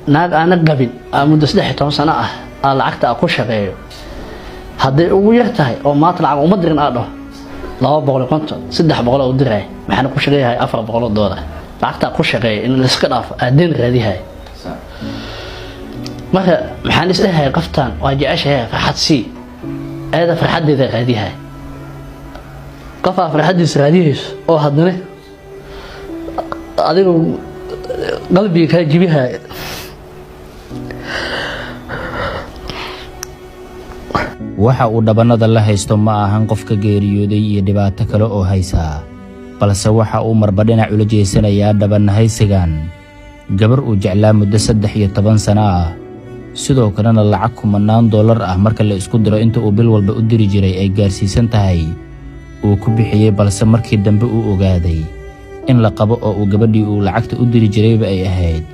naag aan qabin muddo 13 sano ah lacagta ku shaqeeyo haddii ugu yar tahay oo maanta lacag uma dirin aado 250 300 u diray maxaan ku shaqeeyahay $400 lacagta ku shaqeeyo in la iska dhaafo aadin raadihay marka maxaan isleeyahay qaftaan waa jeceshahay farxad si ayada farxadeeda raadihay qafa farxadiisa raadiyayso oo hadana adigu qalbiga ka jibihay waxa uu dhabanada la haysto ma ahan qofka geeriyooday iyo dhibaato kale oo haysa balse waxa uu marba dhinac ula jeesanayaa dhabanahaysigan gabar uu jeclaa muddo 13 sano ah sidoo kalena lacag $10,000 ah marka la isku diro inta uu bil walba u diri jiray ay gaarsiisan tahay uu ku bixiyay balse markii dambe uu ogaaday in la qabo oo uu gabadhii uu lacagta u diri jirayba ay ahayd